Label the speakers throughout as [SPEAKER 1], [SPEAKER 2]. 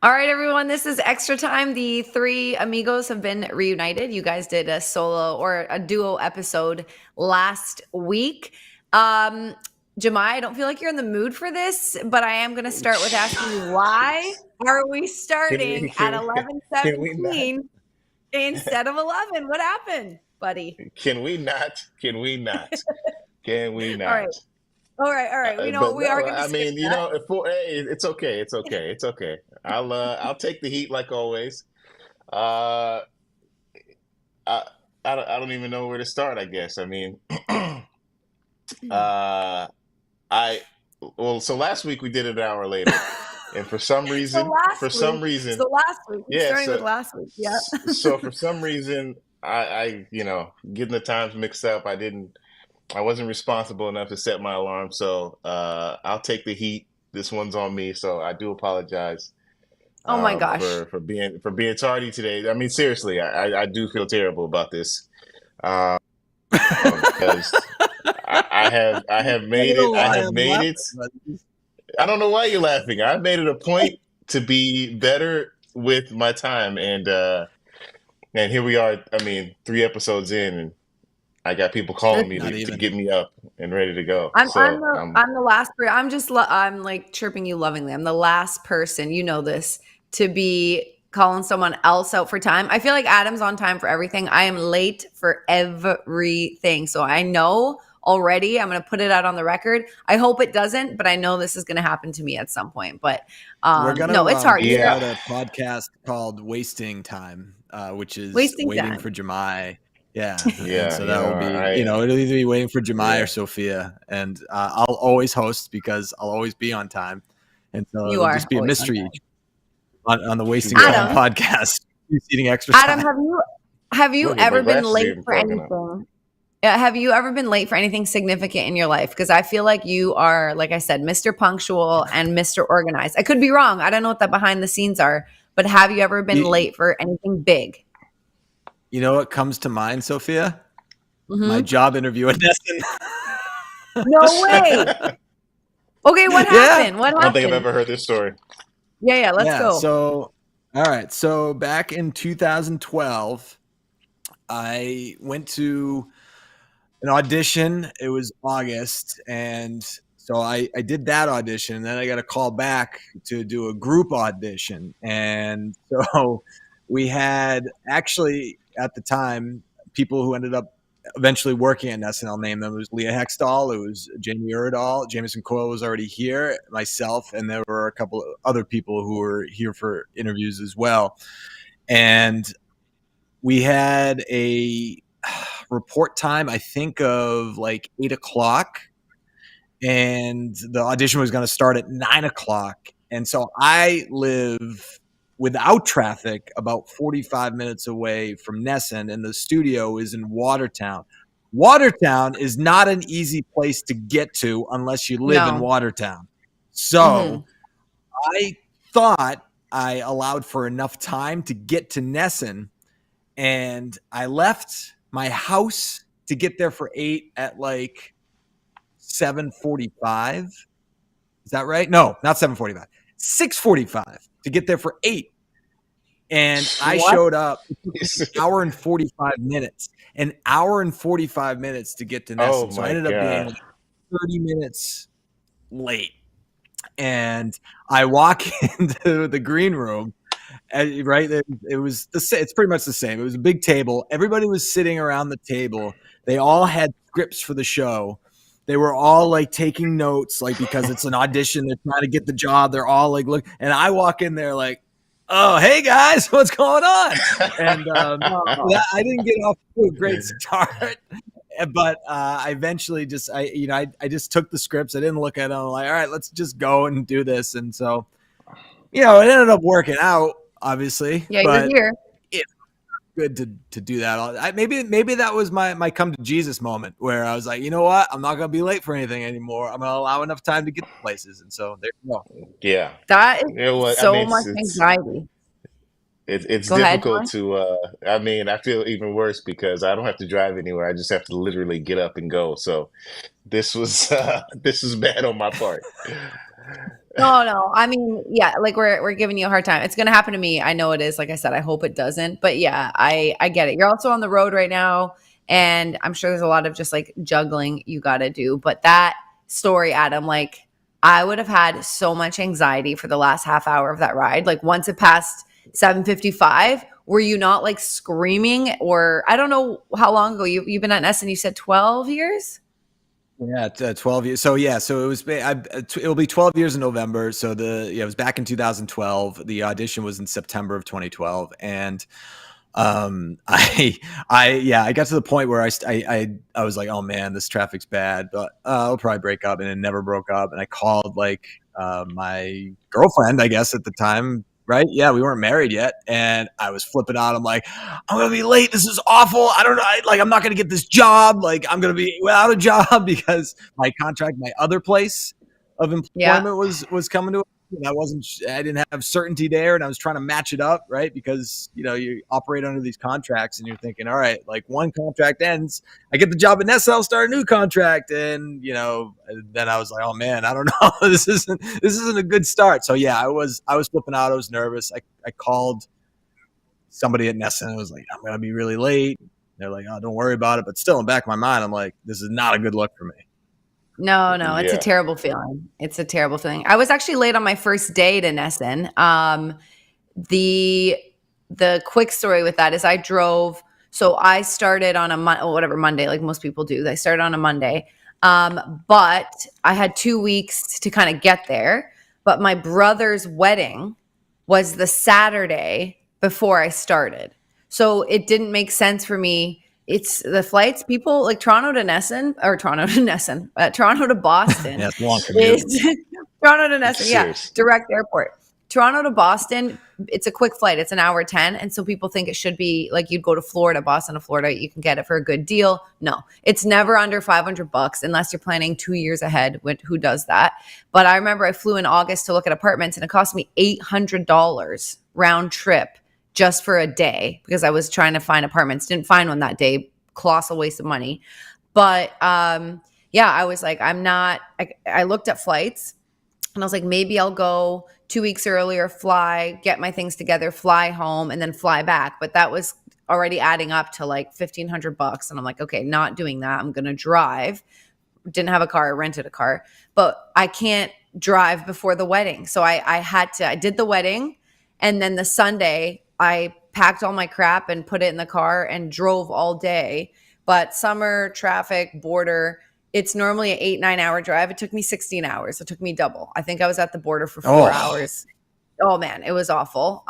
[SPEAKER 1] All right, everyone, this is Extra Time. The three amigos have been reunited. You guys did a solo or a duo episode last week. Um, Jahmai, I don't feel like you're in the mood for this, but I am going to start with asking you why are we
[SPEAKER 2] Can we
[SPEAKER 1] starting at
[SPEAKER 2] can we can we not
[SPEAKER 1] 11:17 instead of 11? What happened, buddy?
[SPEAKER 2] can we not can we not can we
[SPEAKER 1] All right.
[SPEAKER 2] not?
[SPEAKER 1] All right. We know
[SPEAKER 2] But
[SPEAKER 1] we are
[SPEAKER 2] no,
[SPEAKER 1] going to
[SPEAKER 2] I
[SPEAKER 1] skip
[SPEAKER 2] mean,
[SPEAKER 1] that.
[SPEAKER 2] it's okay, it's okay. I'll take the heat like always. Uh, I I don't even know where to start. I guess. I mean, uh, I well, so last week we did it an hour later, and for some reason,
[SPEAKER 1] So last week, we're
[SPEAKER 2] yeah.
[SPEAKER 1] starting with
[SPEAKER 2] So
[SPEAKER 1] last week. Yeah.
[SPEAKER 2] so for some reason, I getting the times mixed up. I wasn't responsible enough to set my alarm, so I'll take the heat. This one's on me, so I do apologize
[SPEAKER 1] Oh my gosh.
[SPEAKER 2] for being tardy today. I mean, seriously, I do feel terrible about this because
[SPEAKER 3] I don't know
[SPEAKER 2] I
[SPEAKER 3] why
[SPEAKER 2] have
[SPEAKER 3] I'm
[SPEAKER 2] made
[SPEAKER 3] laughing,
[SPEAKER 2] it.
[SPEAKER 3] but
[SPEAKER 2] I don't know why you're laughing. I've made it a point to be better with my time, and here we are. I mean, 3 episodes in, and I got people calling me
[SPEAKER 3] not
[SPEAKER 2] to
[SPEAKER 3] even.
[SPEAKER 2] get me up and ready to go.
[SPEAKER 1] I'm I'm
[SPEAKER 2] So
[SPEAKER 1] the I'm the last I'm just I'm like chirping you lovingly. I'm the last person, you know this, to be calling someone else out for time. I feel like Adam's on time for everything. I am late for everything. So I know already I'm going to put it out on the record. I hope it doesn't, but I know this is going to happen to me at some point. But
[SPEAKER 3] We're
[SPEAKER 1] no,
[SPEAKER 3] gonna
[SPEAKER 1] it's hard.
[SPEAKER 2] yeah,
[SPEAKER 3] start a podcast called Wasting Time, which is
[SPEAKER 1] Wasting
[SPEAKER 3] waiting
[SPEAKER 1] time.
[SPEAKER 3] for Jahmai. Yeah, and
[SPEAKER 2] yeah.
[SPEAKER 3] so that will be, it'll either be waiting for Jahmai or
[SPEAKER 2] Yeah.
[SPEAKER 3] Sophia, and I'll always host because I'll always be on time, and so
[SPEAKER 1] You
[SPEAKER 3] it'll
[SPEAKER 1] are
[SPEAKER 3] just be a
[SPEAKER 1] always on
[SPEAKER 3] mystery
[SPEAKER 1] time.
[SPEAKER 3] on the Wasting Time
[SPEAKER 2] Yeah.
[SPEAKER 1] Adam,
[SPEAKER 3] podcast, eating extra
[SPEAKER 1] Adam,
[SPEAKER 3] time.
[SPEAKER 1] have you
[SPEAKER 2] Look at my
[SPEAKER 1] ever been
[SPEAKER 2] glasses are
[SPEAKER 1] late
[SPEAKER 2] even
[SPEAKER 1] for
[SPEAKER 2] fogging up.
[SPEAKER 1] anything? Yeah, have you ever been late for anything significant in your life? Because I feel like you are, like I said, Mr. Punctual and Mr. Organized. I could be wrong. I don't know what the behind the scenes are, but have you ever been
[SPEAKER 3] You,
[SPEAKER 1] late for anything big?
[SPEAKER 3] you know what comes to mind, Sophia? My
[SPEAKER 1] Hmm.
[SPEAKER 3] job interview at Nesson.
[SPEAKER 1] No way. Okay, what
[SPEAKER 3] Yeah.
[SPEAKER 1] happened? What
[SPEAKER 2] I don't think I've
[SPEAKER 1] happened?
[SPEAKER 2] ever heard this story.
[SPEAKER 1] Yeah, let's
[SPEAKER 3] Yeah.
[SPEAKER 1] go.
[SPEAKER 3] So, all right. So back in 2012, I went to an audition. It was August. And so I did that audition. And then I got a call back to do a group audition. And so we had actually at the time people who ended up eventually working at Ness, and I'll name them. It was Leah Hextall, it was Jamie Uredall, Jameson Coyle was already here, myself, and there were a couple of other people who were here for interviews as well. And we had a report time, I think, of like 8 o'clock, and the audition was going to start at 9 o'clock. And so I live without traffic about 45 minutes away from Nesson, and the studio is in Watertown. Watertown is not an easy place to get to unless you live in
[SPEAKER 1] No.
[SPEAKER 3] Watertown. So I thought I allowed for enough time to get to Nesson, and I left my house to get there for 8 at like 7:45. Is that right? No, not 7:45. 6:45 to get there for 8. And I
[SPEAKER 1] What?
[SPEAKER 3] showed up. It took me an hour and 45 minutes. An hour and 45 minutes to get to
[SPEAKER 2] Oh
[SPEAKER 3] Nesson. So I
[SPEAKER 2] my
[SPEAKER 3] ended up being
[SPEAKER 2] God.
[SPEAKER 3] like 30 minutes late. And I walk into the green room, and, right? It was it's pretty much the same. It was a big table. Everybody was sitting around the table. They all had scripts for the show. They were all like taking notes, like because it's an audition. They're trying to get the job. They're all like, look. And I walk in there like, oh, hey guys, what's going on? And I didn't get off to a great start, but I eventually I just took the scripts. I didn't look at them. I'm like, all right, let's just go and do this. And so, it ended up working out, obviously,
[SPEAKER 1] Yeah, you're
[SPEAKER 3] but
[SPEAKER 1] here.
[SPEAKER 3] it's good to do that. Maybe that was my come to Jesus moment where I was like, you know what? I'm not going to be late for anything anymore. I'm going to allow enough time to get to places. And so there you go.
[SPEAKER 2] Yeah.
[SPEAKER 1] That is
[SPEAKER 2] You know what? I
[SPEAKER 1] so
[SPEAKER 2] mean,
[SPEAKER 1] much anxiety.
[SPEAKER 2] it's
[SPEAKER 1] Go ahead,
[SPEAKER 2] difficult
[SPEAKER 1] John.
[SPEAKER 2] to. I mean, I feel even worse because I don't have to drive anywhere. I just have to literally get up and go. So this was this was bad on my part.
[SPEAKER 1] No. I mean, yeah, like we're giving you a hard time. It's gonna happen to me. I know it is. Like I said, I hope it doesn't. But yeah, I get it. You're also on the road right now, and I'm sure there's a lot of just like juggling you got to do. But that story, Adam, like I would have had so much anxiety for the last half hour of that ride. Like once it passed 7:55, were you not like screaming? Or I don't know how long ago you've been at Essen. You said 12 years.
[SPEAKER 3] Yeah, 12 years. So yeah, so it'll be 12 years in November. So it was back in 2012. The audition was in September of 2012, and I got to the point where I was like, oh man, this traffic's bad, but I'll probably break up, and it never broke up. And I called like my girlfriend, I guess at the time. Right? Yeah, we weren't married yet, and I was flipping out. I'm like, I'm gonna be late. This is awful. I don't know. I'm not gonna get this job. Like, I'm gonna be without a job because my contract, my other place of
[SPEAKER 1] Yeah.
[SPEAKER 3] employment was coming to an end. I didn't have certainty there, and I was trying to match it up, right? Because you operate under these contracts, and you're thinking, all right, like one contract ends, I get the job at Nessa, I'll start a new contract, and then I was like, oh man, I don't know, this isn't a good start. So yeah, I was flipping out, I was nervous. I called somebody at Nessa, and I was like, I'm gonna be really late. They're like, oh, don't worry about it, but still in the back of my mind, I'm like, this is not a good look for me.
[SPEAKER 1] No, it's a
[SPEAKER 2] Yeah.
[SPEAKER 1] terrible feeling. It's a terrible feeling. I was actually late on my first date in Essen. The quick story with that is I drove. So I started on a Monday, like most people do. I started on a Monday, but I had 2 weeks to kind of get there. But my brother's wedding was the Saturday before I started, so it didn't make sense for me. It's the flights, people like Toronto to Boston
[SPEAKER 3] Yeah, it's a long commute.
[SPEAKER 1] is Toronto to Nesson. Yeah,
[SPEAKER 2] Serious.
[SPEAKER 1] direct airport. Toronto to Boston, it's a quick flight. It's an hour 10. And so people think it should be like you'd go to Florida, Boston to Florida. You can get it for a good deal. No, it's never under $500 unless you're planning 2 years ahead. Who does that? But I remember I flew in August to look at apartments, and it cost me $800 round trip just for a day because I was trying to find apartments. Didn't find one that day. Colossal waste of money. But yeah, I was like, I looked at flights, and I was like, maybe I'll go 2 weeks earlier, fly, get my things together, fly home, and then fly back. But that was already adding up to like $1,500. And I'm like, okay, not doing that. I'm going to drive. Didn't have a car, I rented a car, but I can't drive before the wedding. So I did the wedding. And then the Sunday, I packed all my crap and put it in the car and drove all day. But summer traffic, border, it's normally an 8-9 hour drive. It took me 16 hours. It took me double. I think I was at the border for 4 hours. Oh man, it was awful.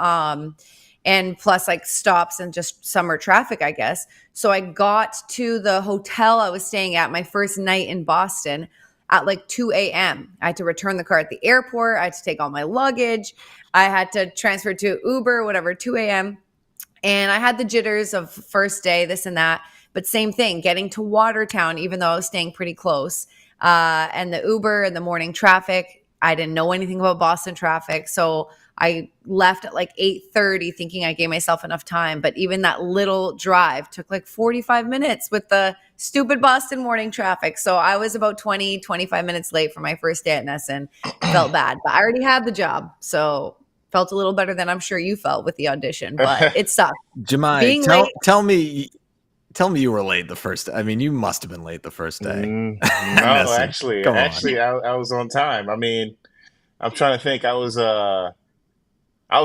[SPEAKER 1] And plus like stops and just summer traffic, I guess. So I got to the hotel I was staying at my first night in Boston at like 2 a.m. I had to return the car at the airport. I had to take all my luggage. I had to transfer to Uber, whatever, 2 a.m. And I had the jitters of first day, this and that. But same thing, getting to Watertown, even though I was staying pretty close. And the Uber and the morning traffic, I didn't know anything about Boston traffic. So I left at like 8:30 thinking I gave myself enough time. But even that little drive took like 45 minutes with the stupid Boston morning traffic. So I was about 25 minutes late for my first day at Nesson. Felt bad, but I already had the job. So felt a little better than I'm sure you felt with the audition, but it sucked.
[SPEAKER 3] Jahmai, tell me you were late the first. I mean, you must have been late the first day.
[SPEAKER 2] No,
[SPEAKER 3] Nesson.
[SPEAKER 2] actually,
[SPEAKER 3] Come on.
[SPEAKER 2] I was on time. I mean, I'm trying to think. I was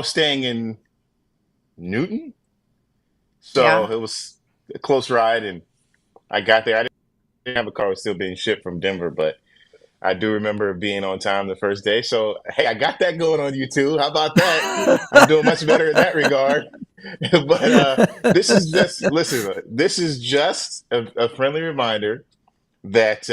[SPEAKER 2] staying in Newton, so
[SPEAKER 1] Yeah.
[SPEAKER 2] it was a close ride, and I got there. I didn't have a car; it was still being shipped from Denver, but I do remember being on time the first day. So hey, I got that going on you too. How about that? I'm doing much better in that regard. But this is just listen. This is just a friendly reminder that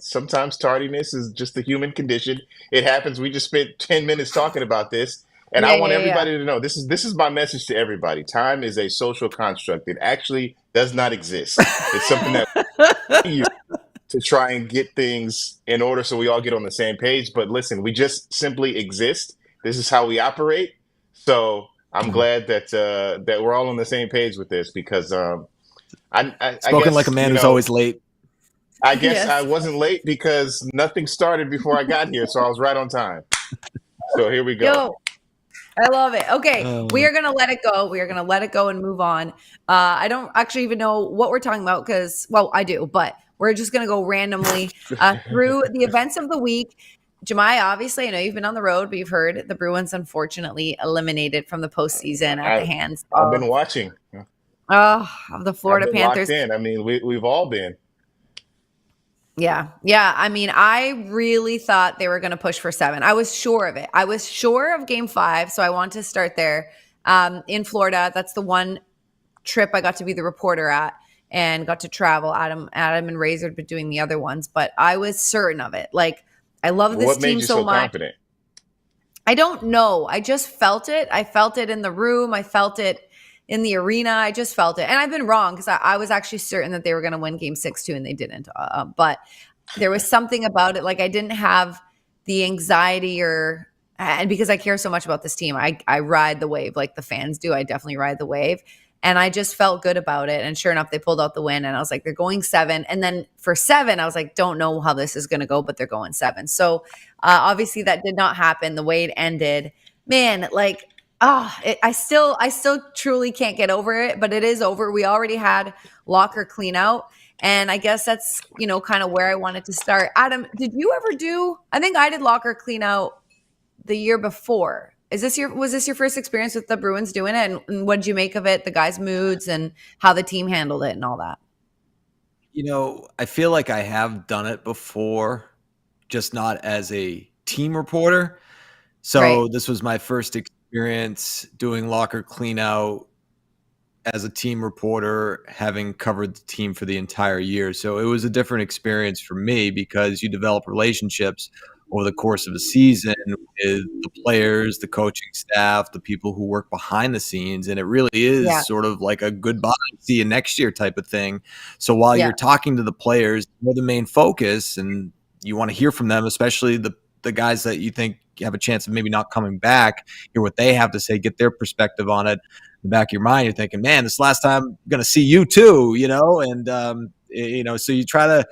[SPEAKER 2] sometimes tardiness is just the human condition. It happens. We just spent 10 minutes talking about this, and I want
[SPEAKER 1] Yeah.
[SPEAKER 2] everybody to know this is my message to everybody. Time is a social construct. It actually does not exist. It's something that we use to try and get things in order so we all get on the same page. But listen, we just simply exist. This is how we operate. So I'm glad that that we're all on the same page with this because I
[SPEAKER 3] Spoken
[SPEAKER 2] guess
[SPEAKER 3] like a man who's always late.
[SPEAKER 2] I guess I
[SPEAKER 1] Yes.
[SPEAKER 2] wasn't late because nothing started before I got here, so I was right on time. So here we go.
[SPEAKER 1] Yo, I love it. Okay, we
[SPEAKER 3] Oh.
[SPEAKER 1] are gonna let it go. We are gonna let it go and move on. I don't actually even know what we're talking about because, well, I do, but we're just gonna go randomly through the events of the week. Jemai, obviously, I know you've been on the road, but you've heard the Bruins unfortunately eliminated from the postseason at the
[SPEAKER 2] I
[SPEAKER 1] hands
[SPEAKER 2] I've been watching.
[SPEAKER 1] of the
[SPEAKER 2] I've
[SPEAKER 1] Florida
[SPEAKER 2] been locked
[SPEAKER 1] Panthers.
[SPEAKER 2] in. I mean, we've all been.
[SPEAKER 1] Yeah. Yeah. I mean, I really thought they were going to push for 7. I was sure of it. I was sure of game 5. So I want to start there. In Florida, that's the one trip I got to be the reporter at and got to travel. Adam and Razor had been doing the other ones, but I was certain of it. Like, I love this
[SPEAKER 2] What made
[SPEAKER 1] team
[SPEAKER 2] you
[SPEAKER 1] so
[SPEAKER 2] so
[SPEAKER 1] much.
[SPEAKER 2] confident?
[SPEAKER 1] I don't know. I just felt it. I felt it in the room. I felt it in the arena. I just felt it. And I've been wrong because I was actually certain that they were going to win game 6 too, and they didn't. But there was something about it. Like I didn't have the anxiety and because I care so much about this team, I ride the wave like the fans do. I definitely ride the wave. And I just felt good about it. And sure enough, they pulled out the win. And I was like, they're going 7. And then for 7, I was like, don't know how this is going to go, but they're going 7. So obviously that did not happen the way it ended. Man, like, I still truly can't get over it, but it is over. We already had locker clean out. And I guess that's, kind of where I wanted to start. Adam, did you ever I think I did locker clean out the year before. Was this your first experience with the Bruins doing it? And what did you make of it, the guys' moods and how the team handled it and all that?
[SPEAKER 3] I feel like I have done it before, just not as a team reporter.
[SPEAKER 1] Right.
[SPEAKER 3] So this was my first experience doing locker cleanout as a team reporter, having covered the team for the entire year. So it was a different experience for me because you develop relationships over the course of a season with the players, the coaching staff, the people who work behind the scenes. And it really
[SPEAKER 1] Yeah.
[SPEAKER 3] is sort of like a goodbye, see you next year type of thing. So while
[SPEAKER 1] Yeah.
[SPEAKER 3] you're talking to the players, they're the main focus and you want to hear from them, especially the guys that you think have a chance of maybe not coming back, hear what they have to say, get their perspective on it. In the back of your mind, you're thinking, man, this last time I'm going to see you too, and, so you try to,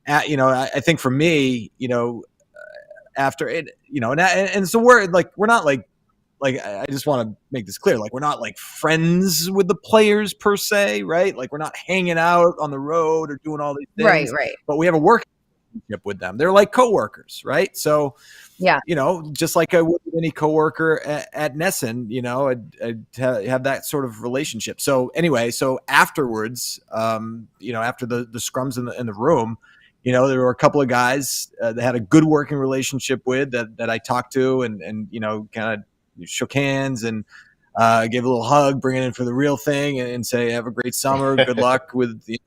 [SPEAKER 3] I think for me, after it, and it's a word like we're not like I just want to make this clear, like we're not like friends with the players per se, right? Like we're not hanging out on the road or doing all these
[SPEAKER 1] Right.
[SPEAKER 3] things,
[SPEAKER 1] Right.
[SPEAKER 3] but we have a work relationship with them. They're like coworkers, right? So,
[SPEAKER 1] Yeah.
[SPEAKER 3] just like I would with any coworker at Nesson, I'd have that sort of relationship. So anyway, so afterwards, after the scrums in the room, there were a couple of guys that had a good working relationship with that I talked to and kind of shook hands and gave a little hug, bring it in for the real thing and say, have a great summer. Good luck with the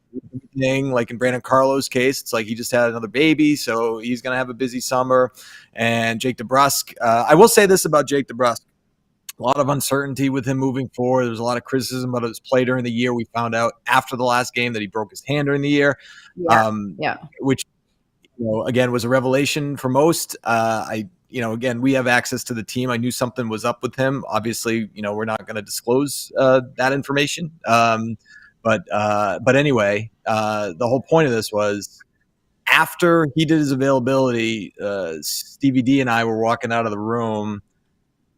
[SPEAKER 3] thing. Like in Brandon Carlo's case, it's like he just had another baby, so he's going to have a busy summer. And Jake DeBrusk, I will say this about Jake DeBrusk. A lot of uncertainty with him moving forward. There's a lot of criticism about his play during the year. We found out after the last game that he broke his hand during the year,
[SPEAKER 1] Yeah. Yeah.
[SPEAKER 3] which again was a revelation for most. Again, we have access to the team. I knew something was up with him. Obviously, we're not going to disclose that information. But anyway, the whole point of this was after he did his availability, Stevie D and I were walking out of the room.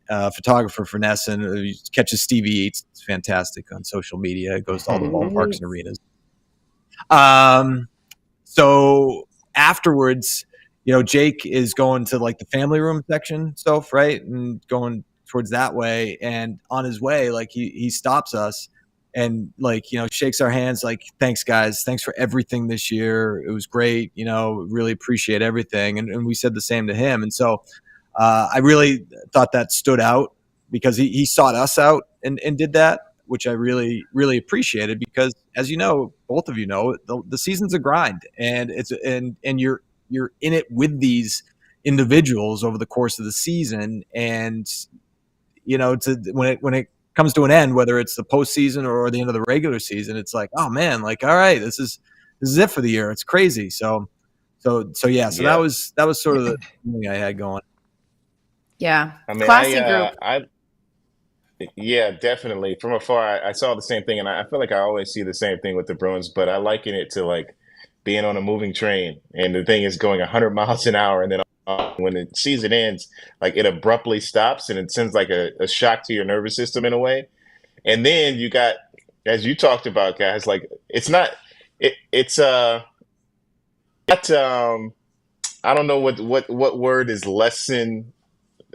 [SPEAKER 3] Photographer for Nesson catches Stevie Eats. It's fantastic on social media. It goes to all the ballparks and arenas. So afterwards, Jake is going to like the family room section stuff, right? And going towards that way. And on his way, like he stops us and like, shakes our hands like, thanks guys. Thanks for everything this year. It was great. Really appreciate everything. And we said the same to him. And so I really thought that stood out because he sought us out and did that, which I really, really appreciated because, as you know, both of you know, the season's a grind, and you're in it with these individuals over the course of the season, and when it comes to an end, whether it's the postseason or the end of the regular season, it's like, oh man, like all right, this is it for the year. It's crazy. So yeah. So
[SPEAKER 2] Yeah.
[SPEAKER 3] that was sort of the thing I had going.
[SPEAKER 1] Yeah.
[SPEAKER 2] I mean,
[SPEAKER 1] Classy group.
[SPEAKER 2] yeah, definitely. From afar, I saw the same thing, and I feel like I always see the same thing with the Bruins, but I liken it to like being on a moving train, and the thing is going 100 miles an hour, and then when the season ends, like it abruptly stops, and it sends like a shock to your nervous system in a way. And then you got, as you talked about, guys, like it's not, it's not, I don't know what word is lessen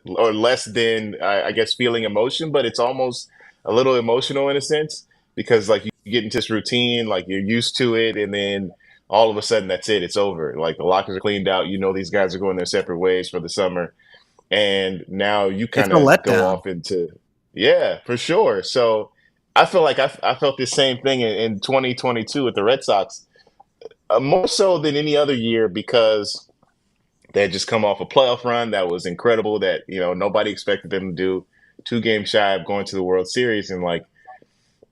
[SPEAKER 2] or less than I guess feeling emotion, but it's almost a little emotional in a sense because like you get into this routine, like you're used to it, and then all of a sudden that's it, it's over. Like the lockers are cleaned out, you know these guys are going their separate ways for the summer, and now you
[SPEAKER 3] It's
[SPEAKER 2] kind
[SPEAKER 3] a
[SPEAKER 2] of go
[SPEAKER 3] letdown.
[SPEAKER 2] off into yeah, for sure. So I feel like I felt the same thing in 2022 with the Red Sox, more so than any other year because they had just come off a playoff run that was incredible that, you know, nobody expected them to do, 2 games shy of going to the World Series, and like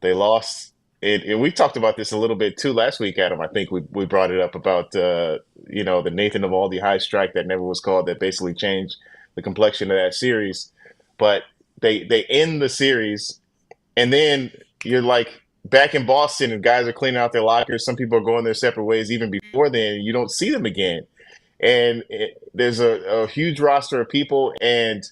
[SPEAKER 2] they lost it. And we talked about this a little bit too last week, Adam. I think we brought it up about you know, the Nathan Eovaldi high strike that never was called that basically changed the complexion of that series. But they end the series, and then you're like back in Boston and guys are cleaning out their lockers. Some people are going their separate ways even before then. You don't see them again. And there's a huge roster of people, and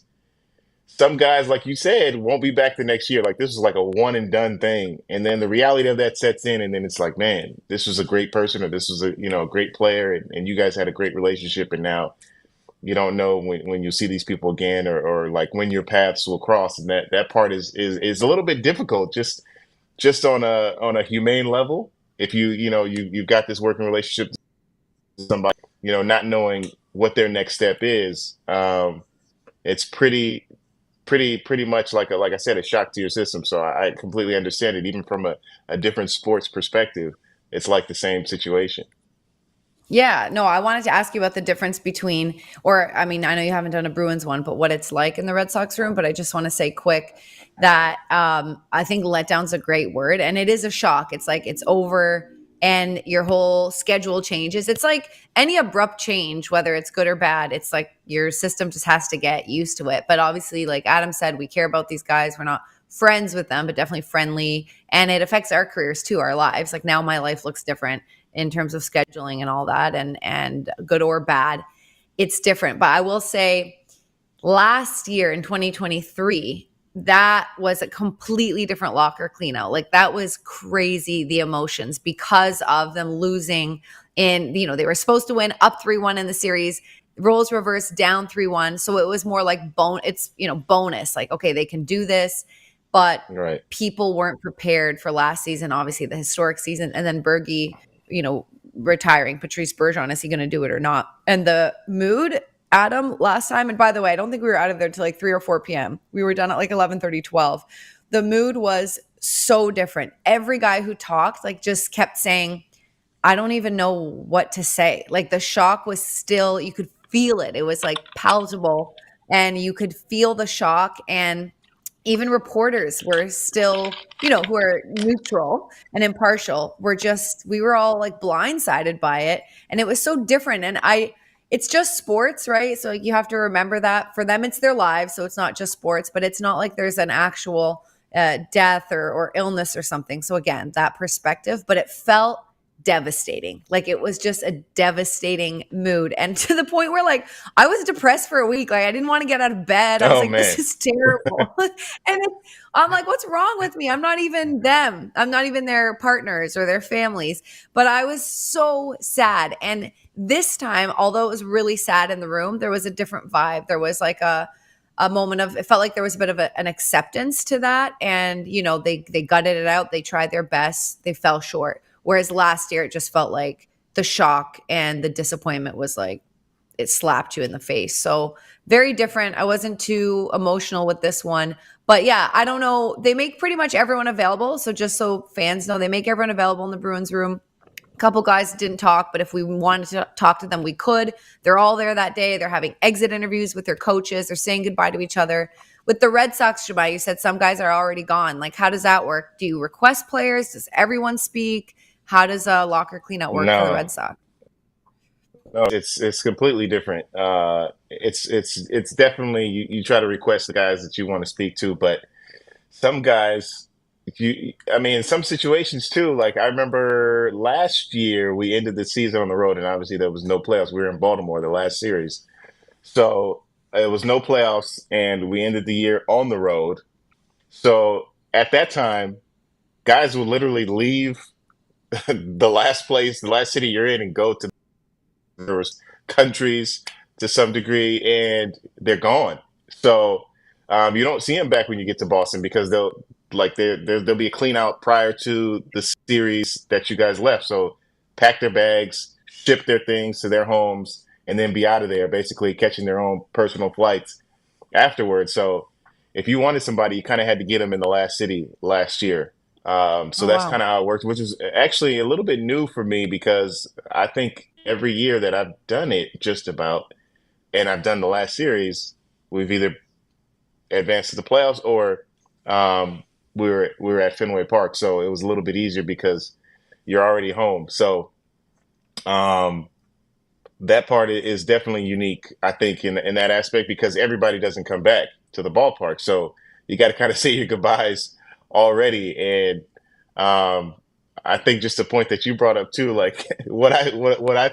[SPEAKER 2] some guys, like you said, won't be back the next year. Like this is like a one and done thing, and then the reality of that sets in, and then it's like, man, this was a great person, or this was a, you know, a great player, and you guys had a great relationship, and now you don't know when you see these people again, or like when your paths will cross, and that part is a little bit difficult, just on a humane level. If you know you've got this working relationship with somebody, you know, not knowing what their next step is, it's pretty much like like I said, a shock to your system. So I completely understand it, even from a different sports perspective. It's like the same situation.
[SPEAKER 1] Yeah, no, I wanted to ask you about the difference between, or I mean, I know you haven't done a Bruins one, but what it's like in the Red Sox room. But I just want to say quick that I think letdown's a great word, and it is a shock. It's like it's over, and your whole schedule changes. It's like any abrupt change, whether it's good or bad. It's like your system just has to get used to it. But obviously, like Adam said, we care about these guys. We're not friends with them, but definitely friendly, and it affects our careers too, our lives. Like now, my life looks different in terms of scheduling and all that, and good or bad, it's different. But I will say last year in 2023, that was a completely different locker cleanout. Like that was crazy, the emotions because of them losing in, you know, they were supposed to win up 3-1 in the series, roles reversed down 3-1. So it was more like it's, you know, bonus, like, okay, they can do this. But
[SPEAKER 2] Right.
[SPEAKER 1] people weren't prepared for last season, obviously the historic season, and then Bergie, you know, retiring. Patrice Bergeron, is he going to do it or not? And the mood, Adam, last time, and by the way, I don't think we were out of there till like 3 or 4 p.m. We were done at like 11:30, 12. The mood was so different. Every guy who talked like just kept saying, I don't even know what to say. Like the shock was still, you could feel it. It was like palatable, and you could feel the shock. And even reporters were still, you know, who are neutral and impartial, were just, we were all like blindsided by it. And it was so different. And it's just sports, right? So like, you have to remember that for them, it's their lives. So it's not just sports, but it's not like there's an actual death or illness or something. So again, that perspective, but it felt devastating. Like it was just a devastating mood. And to the point where like I was depressed for a week. Like I didn't want to get out of bed. I was
[SPEAKER 2] Oh
[SPEAKER 1] like, this
[SPEAKER 2] man.
[SPEAKER 1] is terrible. I'm like, what's wrong with me? I'm not even them. I'm not even their partners or their families. But I was so sad. And this time, although it was really sad in the room, there was a different vibe. There was like a moment of, it felt like there was a bit of an acceptance to that. And, you know, they gutted it out. They tried their best. They fell short. Whereas last year, it just felt like the shock and the disappointment was like, it slapped you in the face. So very different. I wasn't too emotional with this one. But yeah, I don't know. They make pretty much everyone available. So just so fans know, they make everyone available in the Bruins room. A couple guys didn't talk, but if we wanted to talk to them, we could. They're all there that day. They're having exit interviews with their coaches. They're saying goodbye to each other. With the Red Sox, Jahmai, you said some guys are already gone. Like, how does that work? Do you request players? Does everyone speak? How does a locker cleanout work for the Red
[SPEAKER 2] No,
[SPEAKER 1] Sox?
[SPEAKER 2] no, it's completely different. It's definitely you try to request the guys that you want to speak to, but some guys I mean, in some situations too, like I remember last year we ended the season on the road, and obviously there was no playoffs. We were in Baltimore the last series, so it was no playoffs, and we ended the year on the road. So at that time, guys would literally leave the last place, the last city you're in, and go to those countries to some degree, and they're gone. So you don't see them back when you get to Boston because there'll be a clean out prior to the series that you guys left. So pack their bags, ship their things to their homes, and then be out of there, basically catching their own personal flights afterwards. So if you wanted somebody, you kind of had to get them in the last city last year. So
[SPEAKER 1] Oh
[SPEAKER 2] that's
[SPEAKER 1] wow.
[SPEAKER 2] kind of how it works, which is actually a little bit new for me because I think every year that I've done it, just about, and I've done the last series, we've either advanced to the playoffs or we were at Fenway Park, so it was a little bit easier because you're already home. So um, that part is definitely unique, I think, in that aspect because everybody doesn't come back to the ballpark. So you got to kind of say your goodbyes already. And I think just the point that you brought up too, like what I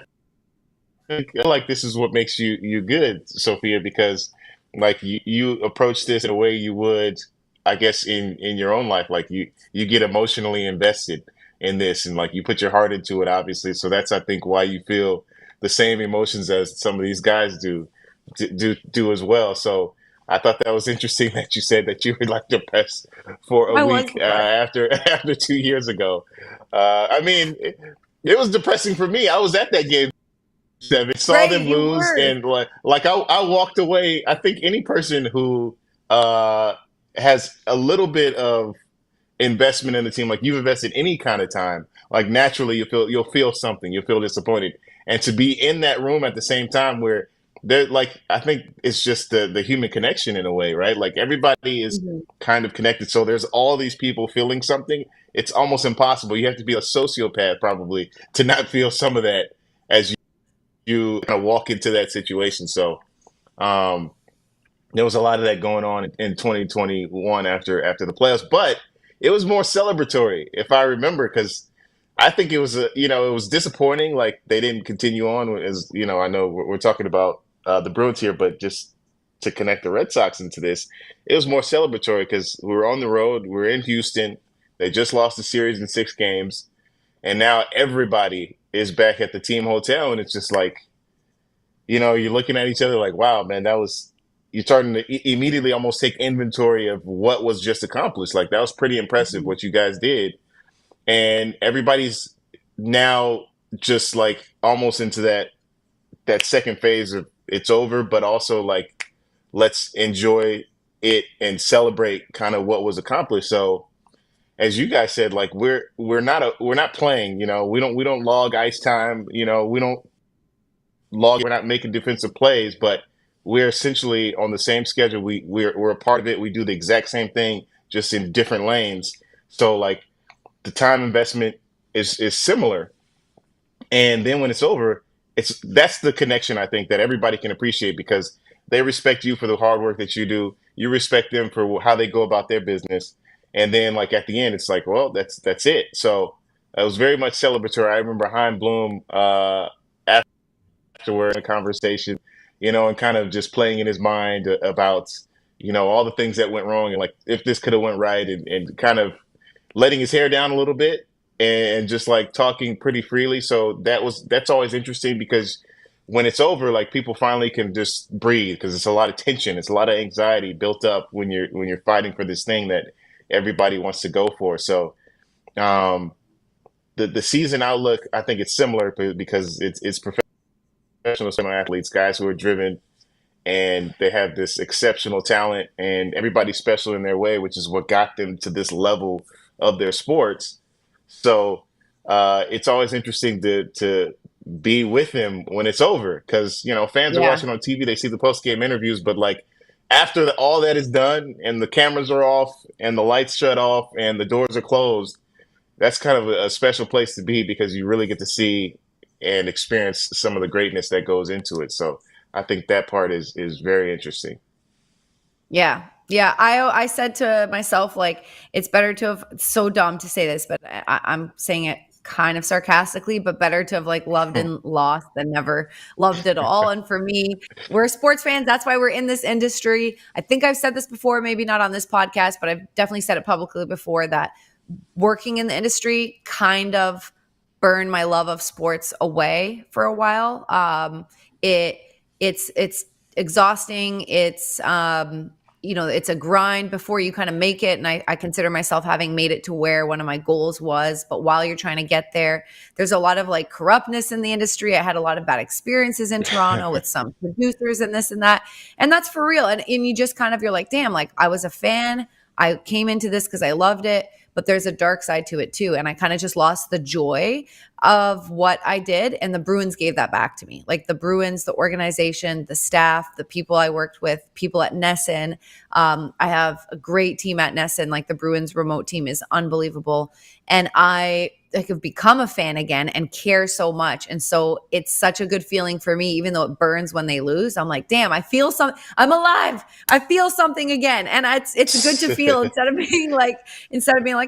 [SPEAKER 2] think, I like this is what makes you good, Sophia, because like you approach this in a way you would, I guess, in your own life. Like you get emotionally invested in this, and like you put your heart into it, obviously. So that's I think why you feel the same emotions as some of these guys do as well. So I thought that was interesting that you said that you were like depressed for a
[SPEAKER 1] I was
[SPEAKER 2] week
[SPEAKER 1] depressed.
[SPEAKER 2] after 2 years ago. I mean, it was depressing for me. I was at that game seven, saw
[SPEAKER 1] Right,
[SPEAKER 2] them
[SPEAKER 1] you
[SPEAKER 2] lose,
[SPEAKER 1] were.
[SPEAKER 2] and I walked away. I think any person who uh, has a little bit of investment in the team, like you've invested any kind of time, like naturally you'll feel something, you'll feel disappointed, and to be in that room at the same time where they're like, I think it's just the human connection in a way, right? Like everybody is
[SPEAKER 1] Mhm.
[SPEAKER 2] kind of connected, so there's all these people feeling something. It's almost impossible. You have to be a sociopath probably to not feel some of that as you kind of walk into that situation. So um, there was a lot of that going on in 2021 after the playoffs, but it was more celebratory, if I remember, because I think it was disappointing. Like they didn't continue on as I know we're talking about the Bruins here, but just to connect the Red Sox into this, it was more celebratory because we were on the road, we were in Houston. They just lost the series in 6 games, and now everybody is back at the team hotel, and it's just like you're looking at each other like, wow, man, you're starting to immediately almost take inventory of what was just accomplished. Like, that was pretty impressive
[SPEAKER 1] Mhm.
[SPEAKER 2] what you guys did. And everybody's now just like almost into that second phase of it's over, but also like, let's enjoy it and celebrate kind of what was accomplished. So, as you guys said, like we're not playing, we don't log ice time, we don't we're not making defensive plays, but we're essentially on the same schedule. We're a part of it. We do the exact same thing, just in different lanes. So like the time investment is similar, and then when it's over, that's the connection I think that everybody can appreciate because they respect you for the hard work that you do. You respect them for how they go about their business, and then like at the end, it's like, well, that's it. So it was very much celebratory. I remember Hein Bloom afterward in a conversation, and kind of just playing in his mind about, all the things that went wrong and like if this could have went right and kind of letting his hair down a little bit and just like talking pretty freely. So that's always interesting because when it's over, like people finally can just breathe because it's a lot of tension, it's a lot of anxiety built up when you're fighting for this thing that everybody wants to go for. So um, the season outlook, I think it's similar because it's professional semi athletes, guys who are driven and they have this exceptional talent, and everybody's special in their way, which is what got them to this level of their sports. So it's always interesting to be with them when it's over because fans are
[SPEAKER 1] Yeah.
[SPEAKER 2] watching on TV, they see the post game interviews, but like after all that is done and the cameras are off and the lights shut off and the doors are closed, that's kind of a special place to be because you really get to see and experience some of the greatness that goes into it. So I think that part is very interesting.
[SPEAKER 1] Yeah. Yeah, I said to myself, like, it's better to have, it's so dumb to say this, but I'm saying it kind of sarcastically, but better to have like loved and lost than never loved at all. And for me, we're sports fans. That's why we're in this industry. I think I've said this before, maybe not on this podcast, but I've definitely said it publicly before, that working in the industry kind of burned my love of sports away for a while. It's exhausting. It's a grind before you kind of make it. And I consider myself having made it to where one of my goals was. But while you're trying to get there, there's a lot of like corruptness in the industry. I had a lot of bad experiences in Toronto with some producers and this and that. And that's for real. And you just kind of, you're like, damn, like I was a fan. I came into this because I loved it, but there's a dark side to it too. And I kind of just lost the joy of what I did. And the Bruins gave that back to me. Like the Bruins, the organization, the staff, the people I worked with, people at Nesson. I have a great team at Nesson. Like the Bruins remote team is unbelievable. And I have become a fan again and care so much. And so it's such a good feeling for me, even though it burns when they lose. I'm like, damn, I feel something. I'm alive. I feel something again. And it's good to feel instead of being like,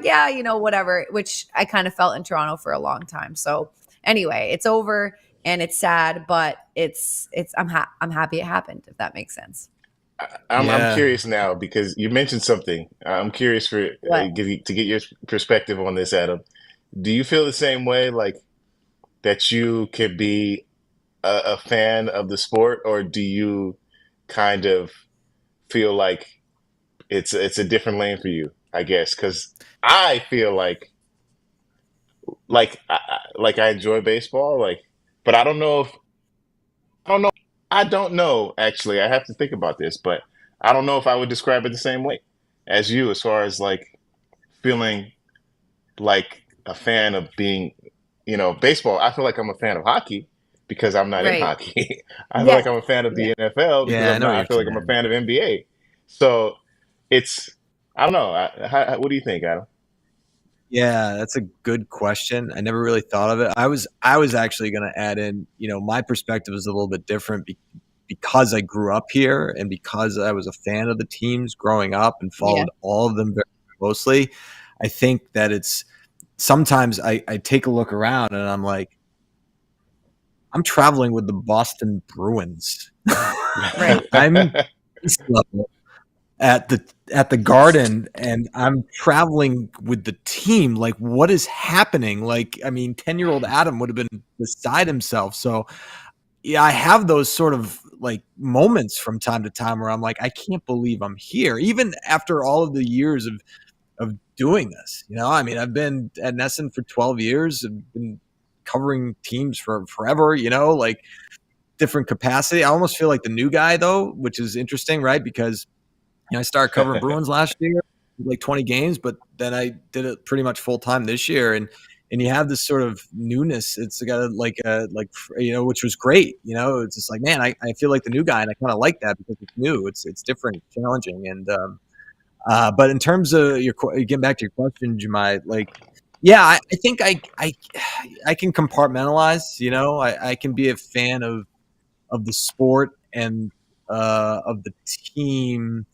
[SPEAKER 1] yeah, whatever, which I kind of felt in Toronto for a long time. So anyway, it's over and it's sad, but I'm happy it happened, if that makes sense.
[SPEAKER 2] I'm
[SPEAKER 3] Yeah.
[SPEAKER 2] curious now because you mentioned something. I'm curious
[SPEAKER 1] What?
[SPEAKER 2] to get your perspective on this, Adam. Do you feel the same way, like that you could be a fan of the sport, or do you kind of feel like it's a different lane for you? I guess because I feel like I enjoy baseball, like, but I don't know I don't know actually. I have to think about this, but I don't know if I would describe it the same way as you, as far as like feeling like a fan of being, baseball. I feel like I'm a fan of hockey because I'm not in
[SPEAKER 1] Right.
[SPEAKER 2] hockey. I feel
[SPEAKER 1] Yes.
[SPEAKER 2] like I'm a fan of
[SPEAKER 1] Yeah.
[SPEAKER 2] the NFL because
[SPEAKER 3] Yeah, I
[SPEAKER 2] I'm
[SPEAKER 3] know
[SPEAKER 2] not. I
[SPEAKER 3] what
[SPEAKER 2] feel
[SPEAKER 3] you're
[SPEAKER 2] like I'm a
[SPEAKER 3] saying.
[SPEAKER 2] fan of NBA. So it's, I don't know. What do you think, Adam?
[SPEAKER 3] Yeah, that's a good question. I never really thought of it. I was actually going to add in, my perspective is a little bit different because I grew up here and because I was a fan of the teams growing up and
[SPEAKER 1] Yeah.
[SPEAKER 3] followed all of them very closely. I think that it's sometimes I take a look around and I'm like, I'm traveling with the Boston Bruins.
[SPEAKER 1] Right.
[SPEAKER 3] I'm this level at the Garden, and I'm traveling with the team. Like, what is happening? Like, I mean, 10-year-old Adam would have been beside himself. So, yeah, I have those sort of like moments from time to time where I'm like, I can't believe I'm here, even after all of the years of doing this. I mean, I've been at Nesson for 12 years. I've been covering teams for forever. Like different capacity. I almost feel like the new guy though, which is interesting, right? Because I started covering Bruins last year, like 20 games, but then I did it pretty much full time this year, and you have this sort of newness. It's got which was great. It's just like, man, I feel like the new guy, and I kind of like that because it's new, it's different, challenging, and but in terms of getting back to your question, Jahmai, like, yeah, I think I can compartmentalize. I can be a fan of the sport and of the team,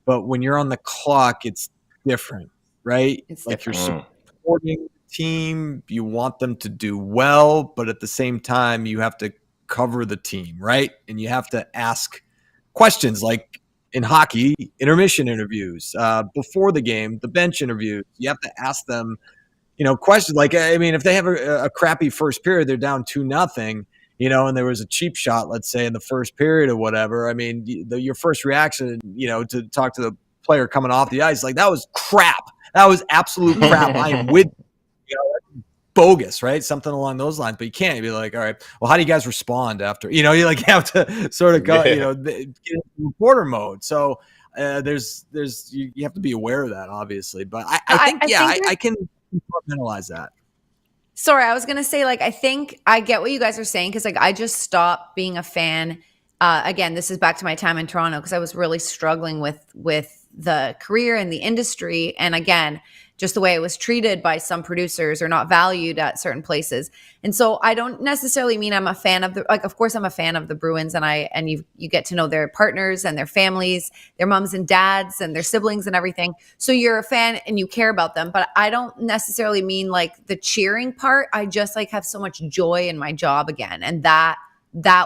[SPEAKER 3] but when you're on the clock, it's different, right?
[SPEAKER 1] It's
[SPEAKER 3] Like you're
[SPEAKER 1] different.
[SPEAKER 3] supporting the team, you want them to do well, but at the same time, you have to cover the team, right? And you have to ask questions like in hockey, intermission interviews, before the game, the bench interviews. You have to ask them questions like, I mean, if they have a crappy first period, they're down 2-0, and there was a cheap shot, let's say in the first period or whatever. I mean, your first reaction, to talk to the player coming off the ice, like that was crap. That was absolute crap. I am with bogus, right? Something along those lines. But you can't be like, all right, well, how do you guys respond after? You like have to sort of go,
[SPEAKER 2] Yeah.
[SPEAKER 3] get into reporter mode. So you have to be aware of that, obviously. But I think,
[SPEAKER 1] I
[SPEAKER 3] yeah,
[SPEAKER 1] think
[SPEAKER 3] I can compartmentalize that.
[SPEAKER 1] Sorry, I was gonna say, like, I think I get what you guys are saying because, like, I just stopped being a fan. Again, this is back to my time in Toronto because I was really struggling with the career and the industry. And again, just the way it was treated by some producers or not valued at certain places. And so I don't necessarily mean I'm a fan of of course I'm a fan of the Bruins, and you get to know their partners and their families, their moms and dads and their siblings and everything. So you're a fan and you care about them, but I don't necessarily mean like the cheering part. I just like have so much joy in my job again. And that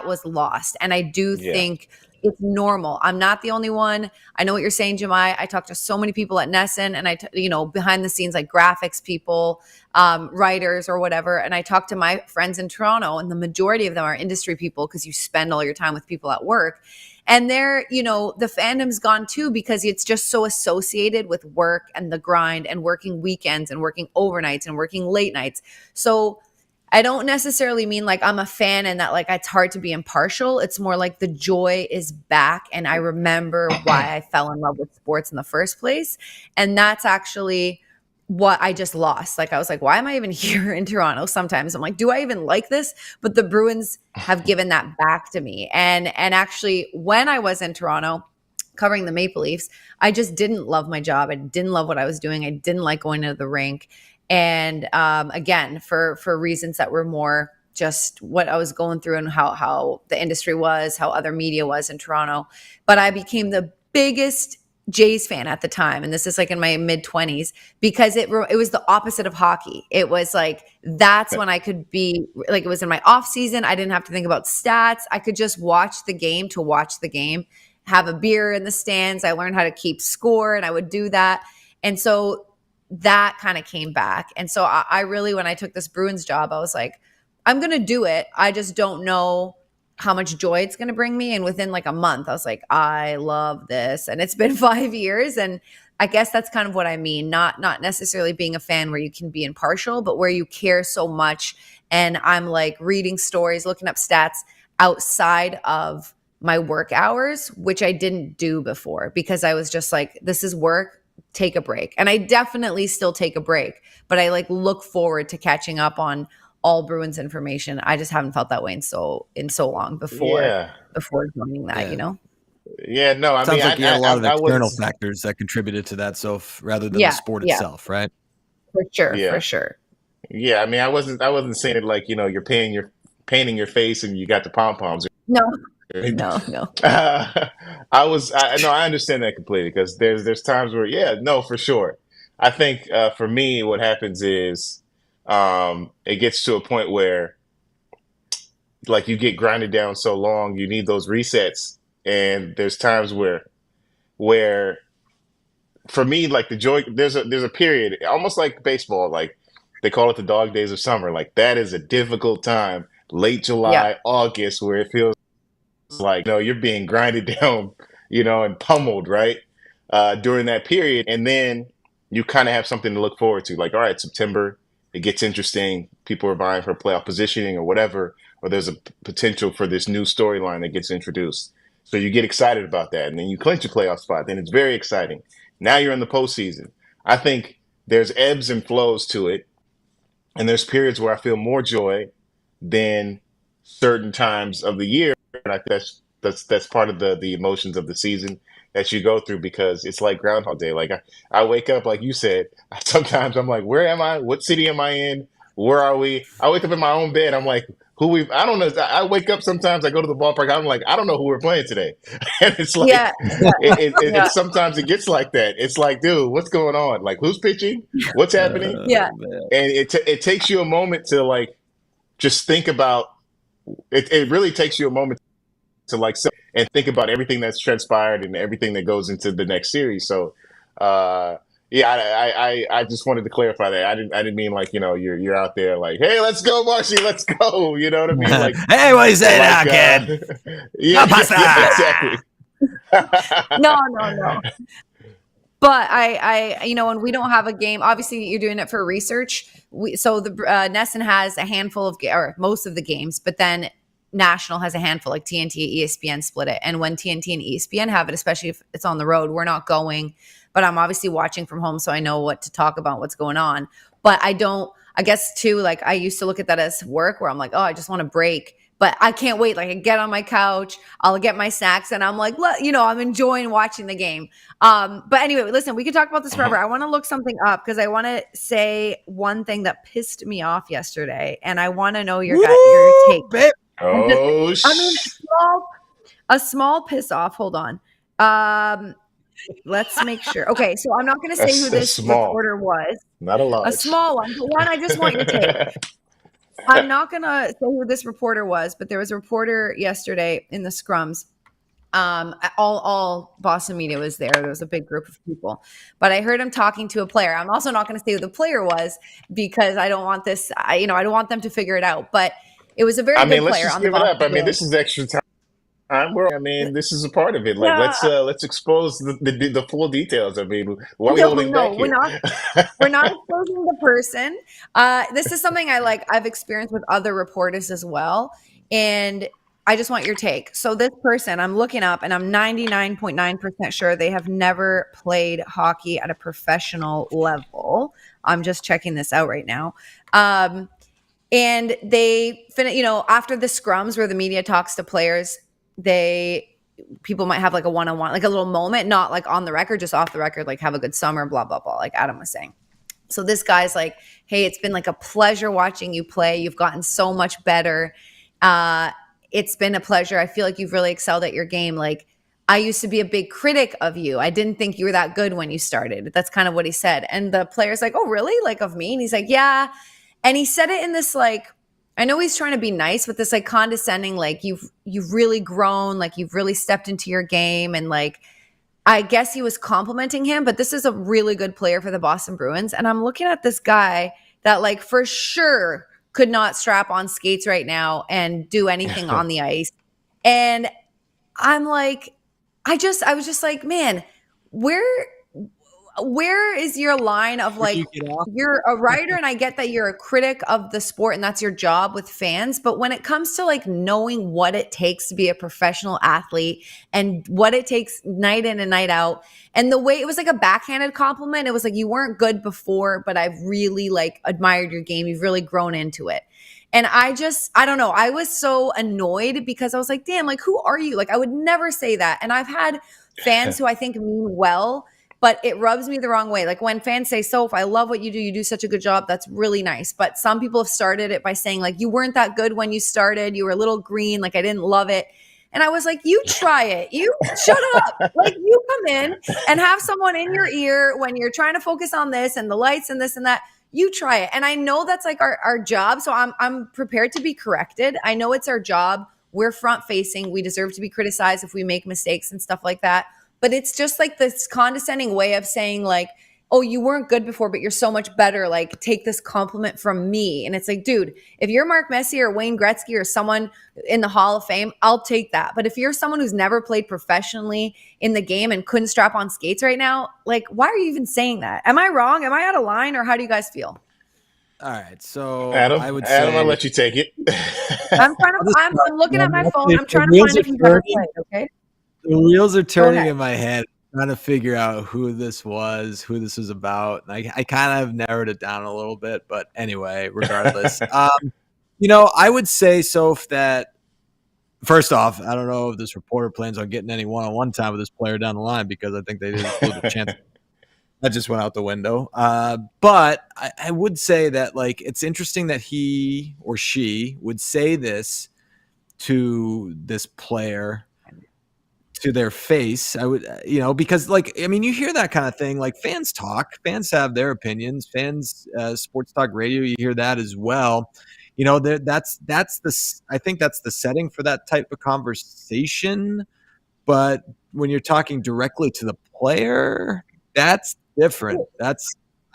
[SPEAKER 1] was lost. And I do
[SPEAKER 2] Yeah.
[SPEAKER 1] think it's normal. I'm not the only one. I know what you're saying, Jahmai. I talk to so many people at Nesson, and behind the scenes, like graphics people, writers or whatever. And I talk to my friends in Toronto, and the majority of them are industry people because you spend all your time with people at work. And they're, the fandom's gone too because it's just so associated with work and the grind and working weekends and working overnights and working late nights. So I don't necessarily mean like I'm a fan and that like it's hard to be impartial. It's more like the joy is back. And I remember why I fell in love with sports in the first place. And that's actually what I just lost. Like I was like, why am I even here in Toronto? Sometimes I'm like, do I even like this? But the Bruins have given that back to me. And actually when I was in Toronto covering the Maple Leafs, I just didn't love my job. I didn't love what I was doing. I didn't like going to the rink. And again, for reasons that were more just what I was going through and how the industry was, how other media was in Toronto. But I became the biggest Jays fan at the time, and this is like in my mid-20s, because it was the opposite of hockey. It was like that's when I could be like, it was in my off season. I didn't have to think about stats. I could just watch the game to watch the game, have a beer in the stands. I learned how to keep score, and I would do that. And so that kind of came back. And so I really, when I took this Bruins job, I was like, I'm going to do it. I just don't know how much joy it's going to bring me. And within like a month, I was like, I love this. And it's been 5 years. And I guess that's kind of what I mean. Not necessarily being a fan where you can be impartial, but where you care so much. And I'm like reading stories, looking up stats outside of my work hours, which I didn't do before because I was just like, this is work. Take a break. And I definitely still take a break, but I like look forward to catching up on all Bruins information. I just haven't felt that way in so long before joining that,
[SPEAKER 2] Yeah, no, I
[SPEAKER 3] Sounds
[SPEAKER 2] mean,
[SPEAKER 3] like you had a lot of
[SPEAKER 2] I
[SPEAKER 3] external
[SPEAKER 2] wasn't.
[SPEAKER 3] factors that contributed to that, so rather than the
[SPEAKER 1] Yeah,
[SPEAKER 3] sport
[SPEAKER 1] yeah,
[SPEAKER 3] itself, right?
[SPEAKER 1] for sure,
[SPEAKER 2] Yeah,
[SPEAKER 1] for sure.
[SPEAKER 2] yeah. I mean, I wasn't saying it like you're painting your face and you got the pom poms.
[SPEAKER 1] No, no.
[SPEAKER 2] No, I understand that completely because there's times where, yeah, no, for sure. I think for me, what happens is it gets to a point where like you get grinded down so long, you need those resets, and there's times where for me, like the joy, there's a period, almost like baseball, like they call it the dog days of summer. Like that is a difficult time, late
[SPEAKER 1] Yeah,
[SPEAKER 2] July, August, where it feels like you're being grinded down, and pummeled, right? During that period, and then you kind of have something to look forward to. Like, all right, September, it gets interesting. People are vying for playoff positioning or whatever, or there's a potential for this new storyline that gets introduced. So you get excited about that, and then you clinch a playoff spot. Then it's very exciting. Now you're in the postseason. I think there's ebbs and flows to it, and there's periods where I feel more joy than certain times of the year. And I think that's part of the emotions of the season that you go through because it's like Groundhog Day. Like I wake up, like you said, sometimes I'm like, where am I? What city am I in? Where are we? I wake up in my own bed. I'm like, I don't know. I wake up sometimes. I go to the ballpark. I'm like, I don't know who we're playing today, and it's like,
[SPEAKER 1] yeah, yeah, yeah,
[SPEAKER 2] sometimes it gets like that. It's like, dude, what's going on? Like, who's pitching? What's happening?
[SPEAKER 1] yeah,
[SPEAKER 3] Man.
[SPEAKER 2] And it takes you a moment to like just think about it. It really takes you a moment to like sit and think about everything that's transpired and everything that goes into the next series. So, yeah, I just wanted to clarify that. I didn't mean like you're out there like, hey, let's go, Marshy, let's go. You know what I mean? Like,
[SPEAKER 3] Hey, what do you say now,
[SPEAKER 2] like,
[SPEAKER 3] kid?
[SPEAKER 2] yeah,
[SPEAKER 3] No pasa!
[SPEAKER 2] yeah, exactly.
[SPEAKER 1] no. But when we don't have a game, obviously you're doing it for research. So the Nesson has a handful of, or most of the games, but then National has a handful, like TNT, ESPN split it. And when TNT and ESPN have it, especially if it's on the road, we're not going, but I'm obviously watching from home. So I know what to talk about, what's going on. But I guess too, like I used to look at that as work where I'm like, oh, I just want to break. but I can't wait. Like I get on my couch, I'll get my snacks, and I'm like, I'm enjoying watching the game. But anyway, listen, we could talk about this forever. I want to look something up because I want to say one thing that pissed me off yesterday, and I want to know your take.
[SPEAKER 3] Babe.
[SPEAKER 2] Oh,
[SPEAKER 1] A small piss off. Hold on. Let's make sure. Okay, so I'm not going to say who this reporter was.
[SPEAKER 2] Not a large.
[SPEAKER 1] A small one, but one I just want your take. I'm not going to say who this reporter was, but there was a reporter yesterday in the scrums. All Boston media was there. There was a big group of people, but I heard him talking to a player. I'm also not going to say who the player was because I don't want this. I don't want them to figure it out. But it was a very good
[SPEAKER 2] let's
[SPEAKER 1] player
[SPEAKER 2] just
[SPEAKER 1] on the
[SPEAKER 2] give it up.
[SPEAKER 1] Boston Bruins.
[SPEAKER 2] This is extra time. This is a part of it. Like, let's expose the full details. What are we holding back here?
[SPEAKER 1] We're not exposing the person. This is something I've experienced with other reporters as well, and I just want your take. So this person, I'm looking up, and I'm 99.9% sure they have never played hockey at a professional level. I'm just checking this out right now. And they after the scrums where the media talks to players, people might have like a one-on-one, like a little moment, not like on the record, just off the record, like have a good summer, blah, blah, blah, like Adam was saying. So this guy's like, hey, it's been like a pleasure watching you play. You've gotten so much better. It's been a pleasure. I feel like you've really excelled at your game. Like I used to be a big critic of you. I didn't think you were that good when you started. That's kind of what he said. And the player's like, oh, really? Like of me? And he's like, yeah. And he said it in this like, I know he's trying to be nice, but this like condescending, like you've really grown, like you've really stepped into your game. And like, I guess he was complimenting him, but this is a really good player for the Boston Bruins. And I'm looking at this guy that like for sure could not strap on skates right now and do anything on the ice. And I'm like, I was just like, man, where is your line of like, you're a writer and I get that you're a critic of the sport and that's your job with fans. But when it comes to like knowing what it takes to be a professional athlete and what it takes night in and night out, and the way it was like a backhanded compliment, it was like, you weren't good before, but I've really like admired your game. You've really grown into it. And I don't know. I was so annoyed because I was like, damn, like, who are you? Like, I would never say that. And I've had fans who I think mean well, but it rubs me the wrong way. Like when fans say, Soph, I love what you do. You do such a good job. That's really nice. But some people have started it by saying like, you weren't that good when you started. You were a little green. Like I didn't love it. And I was like, you try it. You shut up. Like you come in and have someone in your ear when you're trying to focus on this and the lights and this and that. You try it. And I know that's like our job. So I'm prepared to be corrected. I know it's our job. We're front facing. We deserve to be criticized if we make mistakes and stuff like that. But it's just like this condescending way of saying like, oh, you weren't good before, but you're so much better. Like take this compliment from me. And it's like, dude, if you're Mark Messier or Wayne Gretzky or someone in the Hall of Fame, I'll take that. But if you're someone who's never played professionally in the game and couldn't strap on skates right now, like, why are you even saying that? Am I wrong? Am I out of line? Or how do you guys feel?
[SPEAKER 3] All right. So
[SPEAKER 2] Adam,
[SPEAKER 3] I would say
[SPEAKER 2] I'll let you take it.
[SPEAKER 1] I'm looking at my phone. I'm trying to find if you've ever played, okay?
[SPEAKER 3] The wheels are turning in my head, trying to figure out who this was about. And I kind of narrowed it down a little bit, but anyway, regardless. I would say, Soph, that first off, I don't know if this reporter plans on getting any one-on-one time with this player down the line because I think they didn't include a chance. That just went out the window. But I would say that like it's interesting that he or she would say this to this player to their face. I would, because like, I mean, you hear that kind of thing, like fans have their opinions, sports talk radio, you hear that as well. I think that's the setting for that type of conversation. But when you're talking directly to the player, that's different. I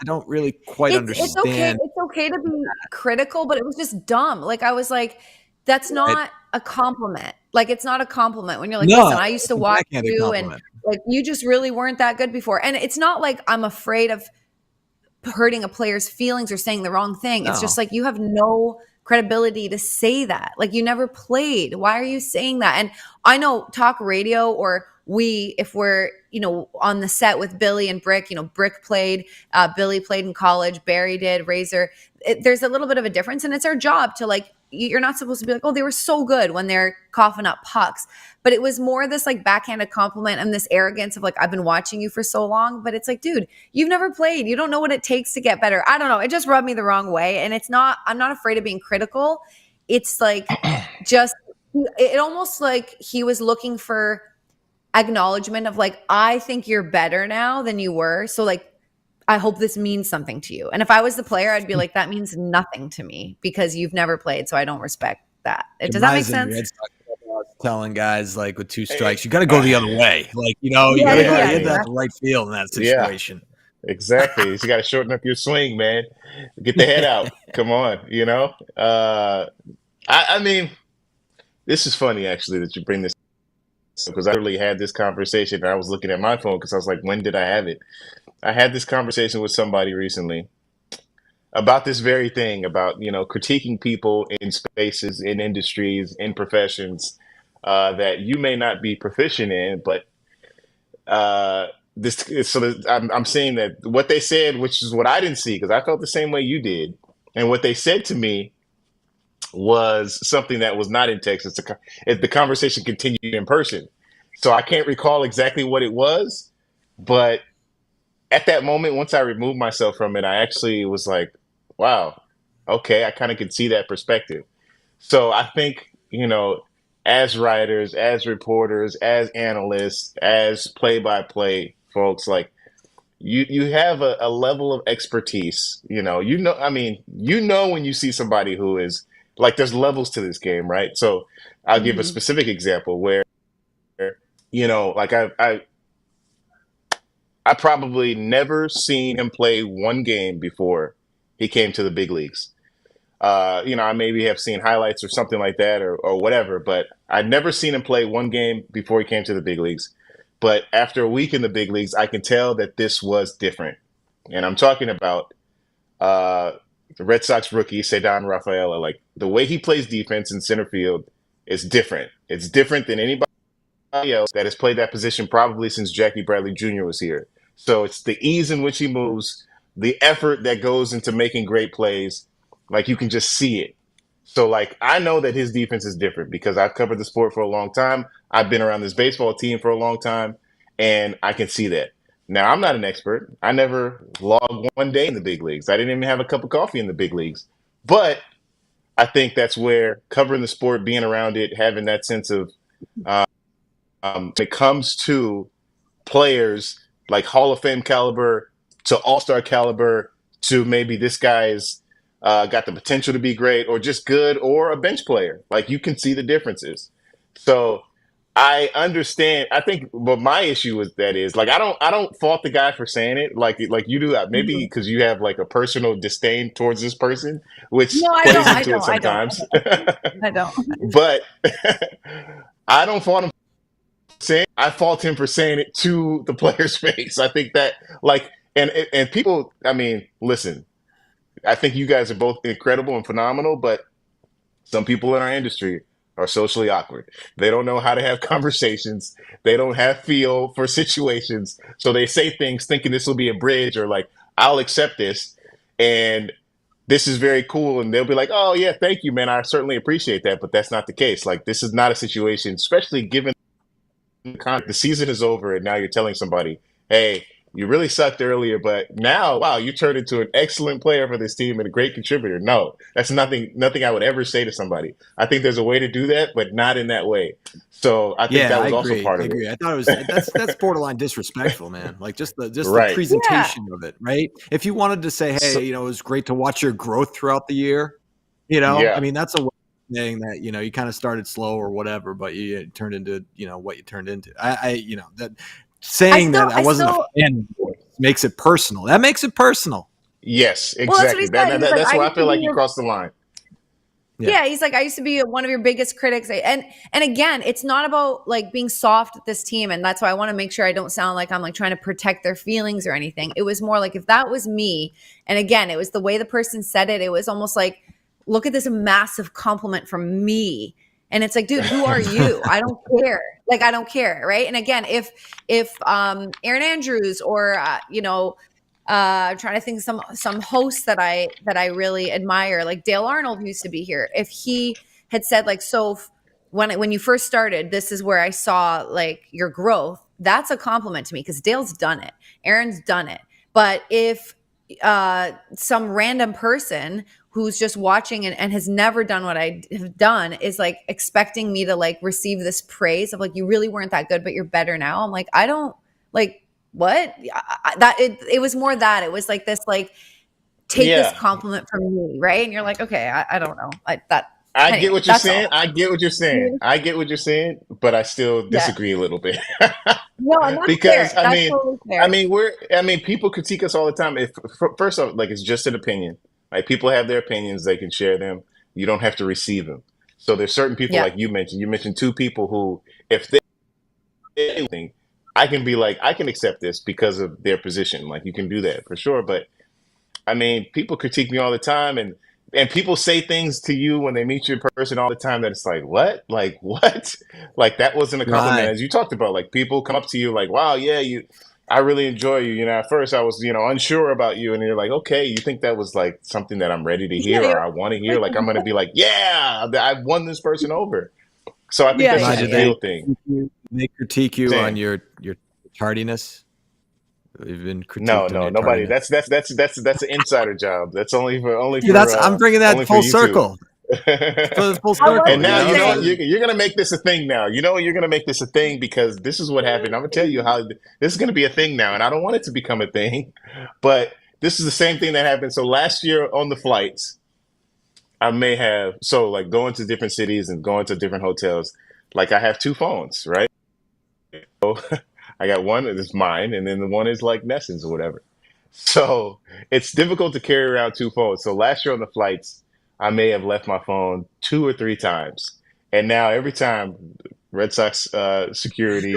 [SPEAKER 3] don't really quite understand.
[SPEAKER 1] It's okay to be critical, but it was just dumb. Like I was like, that's not a compliment. Like it's not a compliment when you're like, listen, I used to watch you and like you just really weren't that good before. And it's not like I'm afraid of hurting a player's feelings or saying the wrong thing. No. It's just like you have no credibility to say that. Like you never played. Why are you saying that? And I know talk radio or if we're, on the set with Billy and Brick, Brick played, Billy played in college, Barry did, Razor. There's a little bit of a difference and it's our job to like you're not supposed to be like, oh, they were so good when they're coughing up pucks. But it was more this like backhanded compliment and this arrogance of like, I've been watching you for so long. But it's like, dude, you've never played. You don't know what it takes to get better. I don't know. It just rubbed me the wrong way. And I'm not afraid of being critical. It's like just, it almost like he was looking for acknowledgement of like, I think you're better now than you were. So like, I hope this means something to you. And if I was the player, I'd be like, that means nothing to me because you've never played. So I don't respect that. Does that make sense?
[SPEAKER 3] Telling guys like with 2 strikes, you got to go the other way. Like, you got to go. You had the right field in that situation.
[SPEAKER 2] Yeah, exactly. You got to shorten up your swing, man. Get the head out. Come on, I mean, this is funny actually that you bring this because I really had this conversation and I was looking at my phone because I was like, when did I have it? I had this conversation with somebody recently about this very thing about, critiquing people in spaces, in industries, in professions that you may not be proficient in, but I'm saying that what they said, which is what I didn't see because I felt the same way you did. And what they said to me was something that was not in text. The conversation continued in person. So I can't recall exactly what it was, but at that moment, once I removed myself from it, I actually was like, wow, okay, I kind of could see that perspective. So I think, as writers, as reporters, as analysts, as play-by-play folks, like you have a level of expertise, when you see somebody who is like, there's levels to this game, right? So I'll give a specific example where, like I probably never seen him play one game before he came to the big leagues. I maybe have seen highlights or something like that or whatever, but I'd never seen him play one game before he came to the big leagues. But after a week in the big leagues, I can tell that this was different. And I'm talking about the Red Sox rookie, Cedar Rafaela. Like, the way he plays defense in center field is different. It's different than anybody else that has played that position probably since Jackie Bradley Jr. was here. So it's the ease in which he moves, the effort that goes into making great plays. Like, you can just see it. So, like, I know that his defense is different because I've covered the sport for a long time. I've been around this baseball team for a long time, and I can see that. Now, I'm not an expert. I never logged one day in the big leagues. I didn't even have a cup of coffee in the big leagues. But I think that's where covering the sport, being around it, having that sense of when it comes to players like Hall of Fame caliber to All-Star caliber to maybe this guy's got the potential to be great or just good or a bench player. Like, you can see the differences. So I understand. I think, but my issue with that is like, I don't fault the guy for saying it like you do. Maybe because you have like a personal disdain towards this person, which plays into it sometimes.
[SPEAKER 1] I don't.
[SPEAKER 2] But I don't fault him for saying. I fault him for saying it to the player's face. I think that like, and people. I mean, listen. I think you guys are both incredible and phenomenal, but some people in our industry are socially awkward. They don't know how to have conversations. They don't have feel for situations. So they say things thinking this will be a bridge or like, I'll accept this. And this is very cool. And they'll be like, oh yeah, thank you, man. I certainly appreciate that. But that's not the case. Like, this is not a situation, especially given the season is over and now you're telling somebody, hey, you really sucked earlier, but now, wow, you turned into an excellent player for this team and a great contributor. No, that's nothing I would ever say to somebody. I think there's a way to do that, but not in that way. So I think that was also part of it.
[SPEAKER 3] I thought it was that's borderline disrespectful, man. Like just the presentation of it, right? If you wanted to say, hey, it was great to watch your growth throughout the year, I mean, that's a way of saying that, you kind of started slow or whatever, but you turned into, what you turned into. That saying that I wasn't a fan makes it personal. That makes it personal.
[SPEAKER 2] Yes, exactly. Well, that's why I feel like you crossed the line.
[SPEAKER 1] Yeah, he's like, I used to be one of your biggest critics. And again, it's not about like being soft with this team. And that's why I want to make sure I don't sound like I'm like trying to protect their feelings or anything. It was more like, if that was me, and again, it was the way the person said it. It was almost like, look at this massive compliment from me. And it's like, dude, who are you? I don't care. Like, I don't care. Right. And again, if Aaron Andrews or, I'm trying to think some hosts that I really admire. Like Dale Arnold who used to be here. If he had said like, so when you first started, this is where I saw like your growth. That's a compliment to me because Dale's done it. Aaron's done it. But if some random person who's just watching and has never done what I have done is like expecting me to like receive this praise of like, you really weren't that good, but you're better now. I'm like, I don't like what it was more that it was like this, like, take this compliment from me. Right. And you're like, okay, I don't know.
[SPEAKER 2] I get
[SPEAKER 1] Anyway,
[SPEAKER 2] what you're
[SPEAKER 1] that's
[SPEAKER 2] saying.
[SPEAKER 1] all.
[SPEAKER 2] I get what you're saying. I get what you're saying, but I still
[SPEAKER 1] Yeah.
[SPEAKER 2] disagree a little bit.
[SPEAKER 1] No, and that's
[SPEAKER 2] Because
[SPEAKER 1] fair. That's totally fair.
[SPEAKER 2] people critique us all the time. If first off, like it's just an opinion. Like people have their opinions, they can share them. You don't have to receive them. So there's certain people
[SPEAKER 1] Yeah.
[SPEAKER 2] like you mentioned. You mentioned two people who, if they anything, I can be like, I can accept this because of their position. Like you can do that for sure. But I mean, people critique me all the time, and people say things to you when they meet you in person all the time that it's like, what? Like what? Like that wasn't a compliment,
[SPEAKER 3] Right.
[SPEAKER 2] as you talked about. Like people come up to you like, wow, yeah, I really enjoy you. You know, at first I was, unsure about you, and you're like, okay, you think that was like something that I'm ready to hear
[SPEAKER 1] Yeah,
[SPEAKER 2] or I want to hear? Like I'm gonna be like, yeah, I won this person over. So I think that's
[SPEAKER 3] Why
[SPEAKER 2] just
[SPEAKER 3] do
[SPEAKER 2] a real thing.
[SPEAKER 3] they critique you on
[SPEAKER 2] Saying,
[SPEAKER 3] your tardiness? They've been
[SPEAKER 2] no,
[SPEAKER 3] critiqued on
[SPEAKER 2] no,
[SPEAKER 3] your
[SPEAKER 2] nobody.
[SPEAKER 3] tardiness.
[SPEAKER 2] That's an insider job. That's
[SPEAKER 3] See, I'm bringing that
[SPEAKER 2] only for
[SPEAKER 3] full
[SPEAKER 2] YouTube.
[SPEAKER 3] circle. Full
[SPEAKER 1] I was
[SPEAKER 3] circle.
[SPEAKER 2] And now
[SPEAKER 1] gonna
[SPEAKER 2] you know
[SPEAKER 1] say,
[SPEAKER 2] what you're gonna make this a thing. Now you know you're gonna make this a thing because this is what happened. I'm gonna tell you how this is gonna be a thing now, and I don't want it to become a thing, but this is the same thing that happened. So last year on the flights, I may have like going to different cities and going to different hotels. Like I have two phones, right? So I got one that is mine, and then the one is like Nesson's or whatever. So it's difficult to carry around two phones. So last year on the flights, I may have left my phone two or three times. And now every time Red Sox security,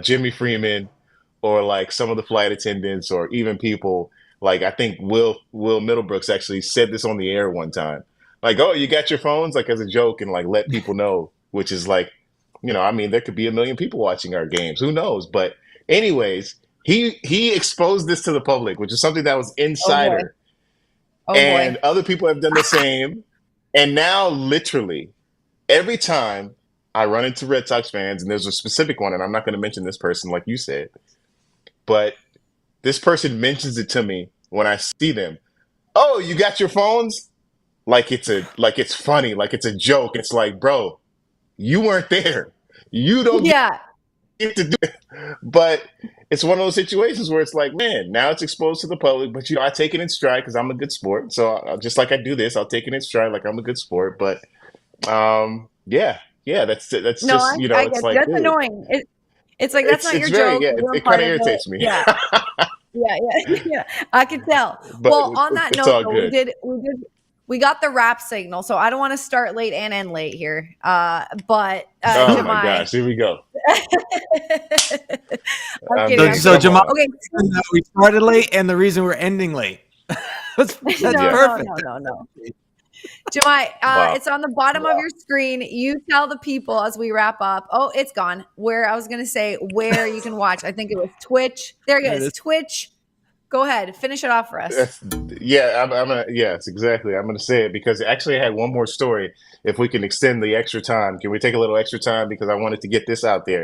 [SPEAKER 2] Jimmy Freeman, or like some of the flight attendants, or even people like I think Will Middlebrooks actually said this on the air one time. Like, oh, you got your phones, like as a joke, and like let people know, which is like, I mean, there could be a million people watching our games. Who knows? But anyways, he exposed this to the public, which is something that was
[SPEAKER 1] oh boy,
[SPEAKER 2] insider,
[SPEAKER 1] oh
[SPEAKER 2] and
[SPEAKER 1] boy.
[SPEAKER 2] other people have done the same. And now, literally, every time I run into Red Sox fans, and there's a specific one, and I'm not going to mention this person, like you said, but this person mentions it to me when I see them. Oh, you got your phones? Like it's funny, like it's a joke. It's like, bro, you weren't there. You don't
[SPEAKER 1] Yeah.
[SPEAKER 2] get to do it. But it's one of those situations where it's like, man, now it's exposed to the public. But I take it in stride because I'm a good sport. So just like I do this, I'll take it in stride like I'm a good sport. But yeah, that's
[SPEAKER 1] No,
[SPEAKER 2] just
[SPEAKER 1] I
[SPEAKER 2] it's
[SPEAKER 1] get you.
[SPEAKER 2] like,
[SPEAKER 1] That's
[SPEAKER 2] dude,
[SPEAKER 1] annoying. It's like that's not
[SPEAKER 2] it's
[SPEAKER 1] your
[SPEAKER 2] very
[SPEAKER 1] joke. You weren't
[SPEAKER 2] it kind
[SPEAKER 1] part
[SPEAKER 2] of
[SPEAKER 1] of it.
[SPEAKER 2] irritates me.
[SPEAKER 1] Yeah. Yeah. I can tell.
[SPEAKER 2] But
[SPEAKER 1] Well, on that
[SPEAKER 2] it's
[SPEAKER 1] note,
[SPEAKER 2] all
[SPEAKER 1] though,
[SPEAKER 2] good.
[SPEAKER 1] we got the rap signal, so I don't want to start late and end late here. But
[SPEAKER 2] Oh my
[SPEAKER 1] Jahmai,
[SPEAKER 2] gosh, here we go.
[SPEAKER 1] I'm
[SPEAKER 2] I'm
[SPEAKER 1] kidding.
[SPEAKER 2] ready.
[SPEAKER 3] So
[SPEAKER 2] Come
[SPEAKER 3] Jahmai,
[SPEAKER 2] on.
[SPEAKER 1] Okay,
[SPEAKER 3] we started late, and the reason we're ending late. That's
[SPEAKER 1] no,
[SPEAKER 3] perfect.
[SPEAKER 1] no. Jahmai,
[SPEAKER 2] Wow.
[SPEAKER 1] it's on the bottom of your screen. You tell the people as we wrap up. Oh, it's gone. Where I was going to say where you can watch. I think it was Twitch. There it
[SPEAKER 3] There it
[SPEAKER 1] is.
[SPEAKER 3] is.
[SPEAKER 1] Twitch. Go ahead. Finish it off for us.
[SPEAKER 2] I'm gonna yes, exactly. I'm gonna say it because actually I had one more story. If we can extend the extra time, can we take a little extra time because I wanted to get this out there?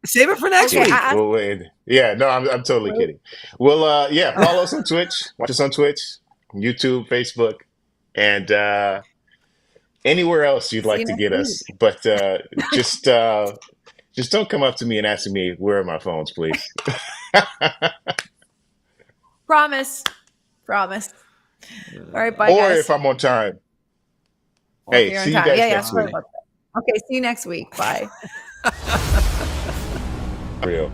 [SPEAKER 3] Save it for next
[SPEAKER 1] Okay,
[SPEAKER 3] week.
[SPEAKER 2] Well, wait. Yeah, no, I'm totally kidding. Well, yeah, follow us on Twitch. Watch us on Twitch, YouTube, Facebook, and anywhere else you'd
[SPEAKER 1] See
[SPEAKER 2] like
[SPEAKER 1] you
[SPEAKER 2] to
[SPEAKER 1] next
[SPEAKER 2] get
[SPEAKER 1] week.
[SPEAKER 2] us. But just don't come up to me and ask me where are my phones, please.
[SPEAKER 1] Promise. All right, bye,
[SPEAKER 2] Or
[SPEAKER 1] guys.
[SPEAKER 2] if I'm on time.
[SPEAKER 1] Well, if
[SPEAKER 2] Hey,
[SPEAKER 1] you're in
[SPEAKER 2] see you
[SPEAKER 1] time.
[SPEAKER 2] guys
[SPEAKER 1] Yeah,
[SPEAKER 2] next
[SPEAKER 1] sorry
[SPEAKER 2] week.
[SPEAKER 1] about that. Okay, see you next week. Bye.
[SPEAKER 2] Real.